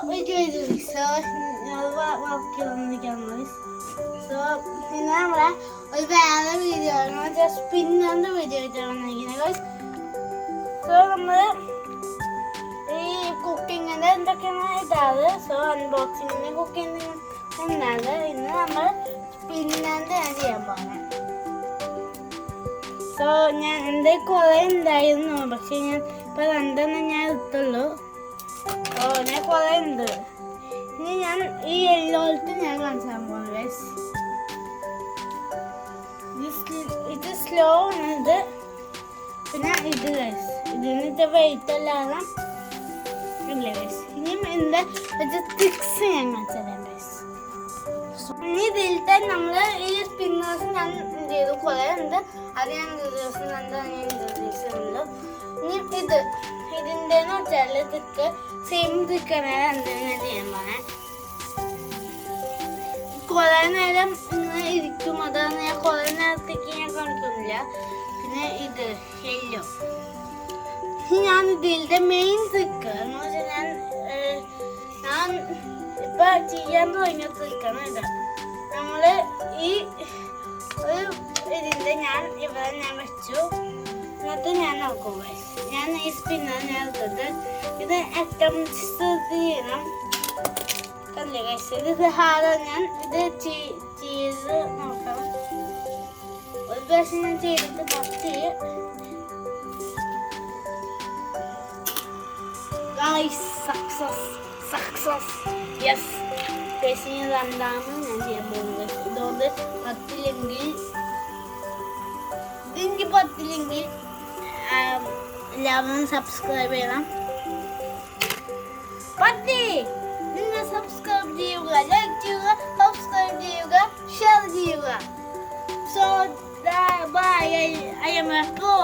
video ചെയ്തു. So വർക്കിക്കാൻ so പിന്നെ നമ്മളെ ഒരു വേറെ വീഡിയോ സ്പിന്നറിന്റെ വീഡിയോ ആയിട്ടാണ് വന്നിരിക്കുന്നത്. സോ നമ്മള് ഈ കുക്കിങ്ങിന്റെ എന്തൊക്കെയാണ് ഇടാറ്. സോ അൺബോക്സിങ്ങിന്റെ കുക്കിംഗ് എന്നാണ് ഇന്ന് നമ്മൾ സ്പിന്നറിന്റെ ചെയ്യാൻ പോകുന്നത്. സോ ഞാൻ എൻ്റെ കുറെ ഉണ്ടായിരുന്നു, പക്ഷെ ഞാൻ ഇപ്പൊ രണ്ടെണ്ണം ഞാൻ എടുത്തുള്ളൂ. ഓ ഞാൻ കുറെ ഉണ്ട്. ഇനി ഞാൻ ഈ യെല്ലോത്ത് ഞാൻ കാണിച്ചാൻ പോകുന്നത്. ഇത് സ്ലോ ആണ്. ഇത് പിന്നെ ഇത് ഇതിന് വെയിറ്റ് എല്ലാം ഇല്ല. ഇനിയും എന്താ ട്രിക്സ് ഞാൻ കാണിച്ചതരാം. ഇനി ഇതിലത്തെ നമ്മൾ ഈ സ്പിന്നേഴ്സ് ഞാൻ ചെയ്തു കുറെ ഉണ്ട്. അത് ഞാൻ ദിവസം ഉണ്ട്. ഇനി ഇതിൻ്റെ വെച്ചാൽ ട്രിക്ക് സെയിം ട്രിക്കാണ് എന്തെന്ന് ചെയ്യാൻ പോണേ. കുറെ നേരം ഇങ്ങനെ ഇരിക്കും, അതാണ് ഞാൻ കുറെ നേരത്തേക്ക് ഞാൻ കാണിക്കുന്നില്ല. പിന്നെ ഇത് യെല്ലോ. ഞാൻ ഇതിൻ്റെ മെയിൻ ട്രിക്ക് എന്ന് വെച്ചാൽ ഞാൻ ഇപ്പൊ ചെയ്യാൻ തുടങ്ങിയ ട്രിക്കാണ് ഇത്. നമ്മള് ഈ ഒരു ഇതിന്റെ ഞാൻ ഇവിടെ ഞാൻ വെച്ചു. എന്നിട്ട് ഞാൻ നോക്കും. ഞാൻ ഈ സ്പിന്നർ ഞാൻ എടുത്തിട്ട് ഇത് അറ്റംപ്റ്റ് ചെയ്യണം. കല്ലേ കഴിച്ച് ഇത് ഹാർഡ്. ഞാൻ ഇത് ചെയ്ത് നോക്കണം. ഒരു പ്രാവശ്യം ഞാൻ ചെയ്തിട്ട് പറ്റി സക്സസ് യെസ്. പേശിന് രണ്ടാണ് ഞാൻ ചെയ്യാൻ പോകുന്നത്. ഇതുകൊണ്ട് പത്തില്ലെങ്കിൽ എല്ലാവരും സബ്സ്ക്രൈബ് ചെയ്യണം. നിങ്ങൾ സബ്സ്ക്രൈബ് ചെയ്യുക, ലൈക്ക് ചെയ്യുക, സബ്സ്ക്രൈബ് ചെയ്യുക, ഷെയർ ചെയ്യുക. So bye. I am a pro.